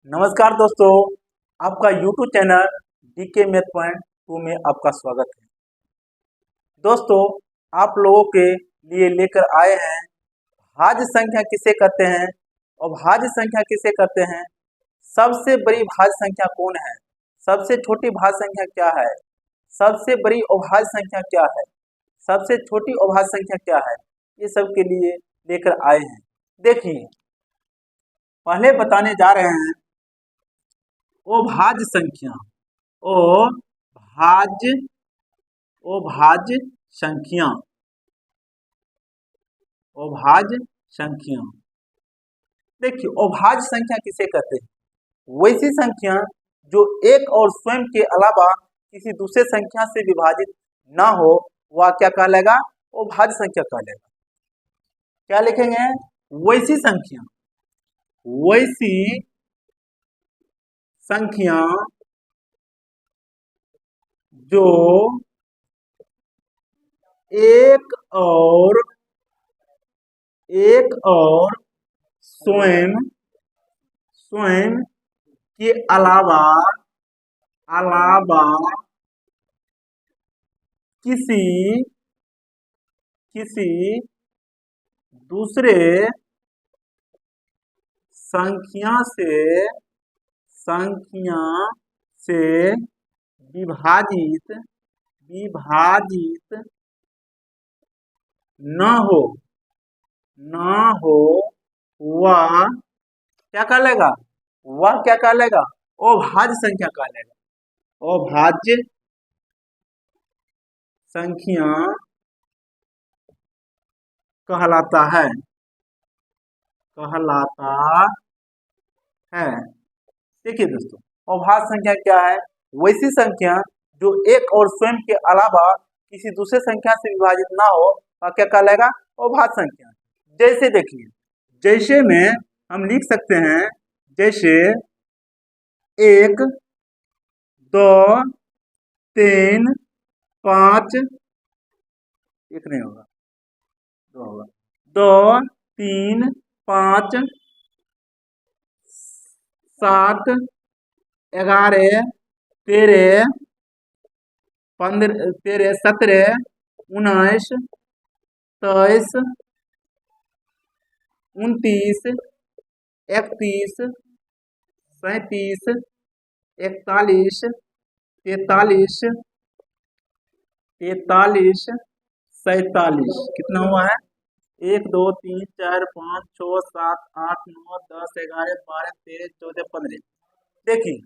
नमस्कार दोस्तों, आपका YouTube channel DK math point 2 में आपका स्वागत है। दोस्तों, आप लोगों के लिए लेकर आए हैं भाज्य संख्या किसे कहते हैं और भाज्य संख्या किसे कहते हैं। सबसे बड़ी भाज्य संख्या कौन है, सबसे छोटी भाज्य संख्या क्या है, सबसे बड़ी अभाज्य संख्या क्या है, सबसे छोटी अभाज्य संख्या क्या है, ये सब के लिए लेकर आए हैं। देखिए, पहले बताने जा रहे हैं अभाज्य संख्या। अभाज्य अभाज्य संख्या अभाज्य संख्या। देखिए, अभाज्य संख्या किसे कहते हैं? वैसी संख्या जो एक और स्वयं के अलावा किसी दूसरे संख्या से विभाजित ना हो, वह क्या कहलाएगा? अभाज्य संख्या कहलाएगा। क्या लिखेंगे? वैसी संख्या, वैसी संख्या जो एक और स्वयं के अलावा किसी दूसरे संख्या से विभाजित न हो वह क्या कहलाएगा? अभाज्य संख्या कहलाएगा। अभाज्य संख्या कहलाता है। देखिए दोस्तों, अभाज्य संख्या क्या है? वैसी संख्या जो एक और स्वयं के अलावा किसी दूसरे संख्या से विभाजित ना हो, वह क्या कहलाएगा? अभाज्य संख्या। जैसे देखिए, जैसे में हम लिख सकते हैं, जैसे 1 2 3 5, एक नहीं होगा, 2 होगा, 2 3 5 7 11 13 15 13 17 19 23 29 31 37 41 43 43 47। कितना हुआ है? 1 2 3 4 5 6 7 8 9 10 11 12 13 14 15। देखिए,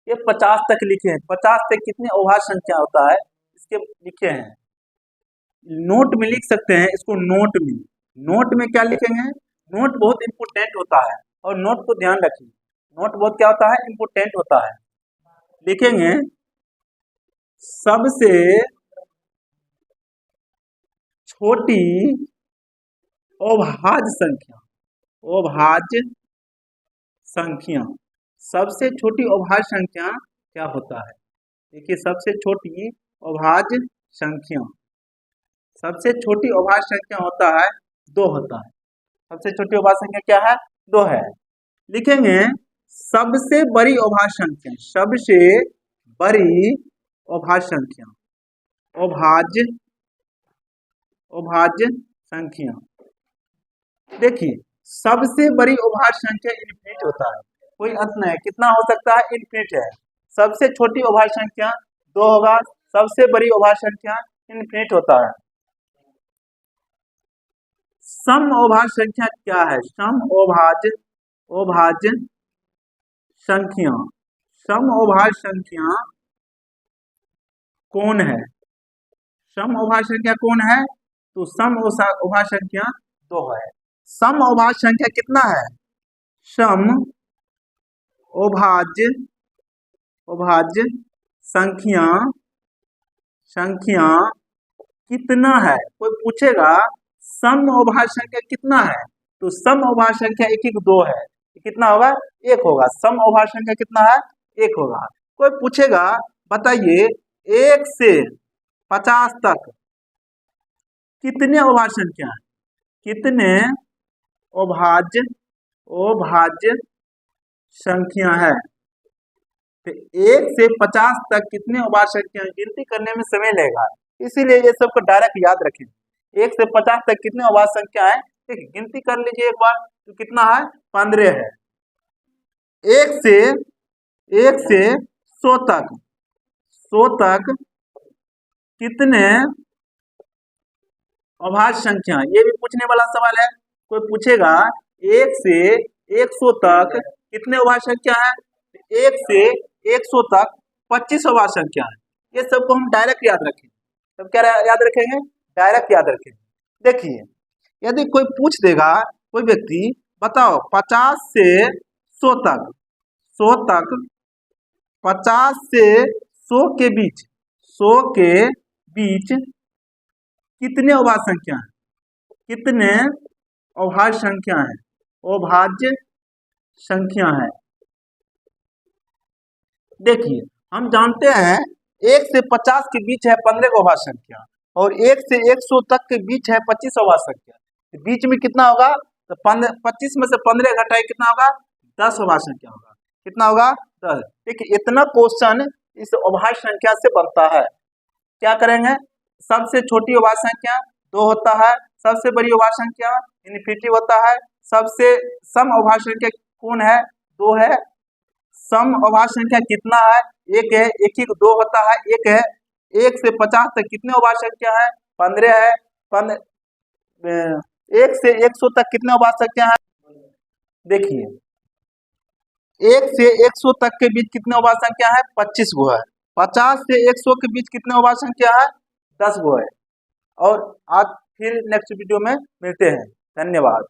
ये 50 तक लिखे हैं। 50 तक कितनी अभाज्य संख्या होता है, इसके लिखे हैं। नोट में लिख सकते हैं इसको। नोट में क्या लिखेंगे? नोट बहुत इंपोर्टेंट होता है और नोट को ध्यान रखिए। नोट बहुत क्या होता है? इंपोर्टेंट होता है। लिखेंगे सबसे छोटी अभाज्य संख्या। सबसे छोटी अभाज्य संख्या क्या होता है? देखिए, सबसे छोटी अभाज्य संख्या होता है 2 होता है। सबसे छोटी अभाज्य संख्या क्या है? 2 है। लिखेंगे सबसे बड़ी अभाज्य संख्या। सबसे बड़ी अभाज्य संख्या, अभाज्य संख्या। देखिए, सबसे बड़ी अभाज्य संख्या इनफिनिट होता है, कोई अंत नहीं है। कितना हो सकता है? इनफिनिट है। सबसे छोटी अभाज्य संख्या 2 होगा, सबसे बड़ी अभाज्य संख्या इनफिनिट होता है। सम अभाज्य संख्या क्या है? सम अभाज्य संख्या। सम अभाज्य संख्या कौन है? सम अभाज्य संख्या कौन है? तो सम अभाज्य संख्या 2 है। सम अभाज्य संख्या कितना है? सम अभाज्य संख्या कितना है? कोई पूछेगा सम अभाज्य संख्या कितना है, तो सम अभाज्य संख्या 1 1 2 है। कितना होगा? 1 होगा। सम अभाज्य संख्या कितना है? 1 होगा। कोई पूछेगा बताइए 1 से 50 तक कितने अभाज्य संख्या है? कितने अभाज्य संख्या है। तो 1 से 50 तक कितने अभाज्य संख्या है, गिनती करने में समय लगेगा, इसीलिए ये सबको डायरेक्ट याद रखें। 1 से 50 तक कितने अभाज्य संख्या है, ठीक, गिनती कर लीजिए एक बार, तो कितना है, 15 है। 1 से 100 तक कितने अभाज्य संख्या, ये भी पूछने वाला सवाल है। कोई पूछेगा 1 से 100 तक कितने अभाज्य संख्या है, 1 से 100 तक 25 अभाज्य संख्या है। ये सबको हम डायरेक्ट याद रखें। तब क्या याद रखेंगे, डायरेक्ट याद रखेंगे। देखिए यदि कोई पूछ देगा, कोई व्यक्ति बताओ 50 से 100 तक 50 से 100 के बीच कितने अभाज्य संख्या है, कितने अभाज्य संख्या है, अभाज्य संख्या है। देखिए हम जानते हैं 1 से 50 के बीच है 15 अभाज्य संख्या, और 1 से 100 तक के बीच है 25 अभाज्य संख्या। तो बीच में कितना होगा, तो 25 में से 15 घटाए कितना होगा, 10 अभाज्य संख्या होगा। कितना होगा, 10। देखिए इतना क्वेश्चन इस अभाज्य संख्या से बनता है। क्या करेंगे, सबसे छोटी अभाज्य संख्या 2 होता है, सबसे बड़ी अभाज्य संख्या इन्फिनिटी होता है, सबसे सम अभाज्य संख्या कौन है, 2 है। सम अभाज्य संख्या कितना है, 1 है, 1 ही 2 होता है, 1 है। 1 से 50 तक कितने अभाज्य संख्या है, 15 है। 1 से 100 तक कितने अभाज्य संख्या है, देखिए 1 से 100 तक के बीच कितने अभाज्य संख्या है, 25 गो है। 50 से 100 के बीच कितने अभाज्य संख्या है, 10 गो है। और आज फिर नेक्स्ट वीडियो में मिलते हैं। धन्यवाद।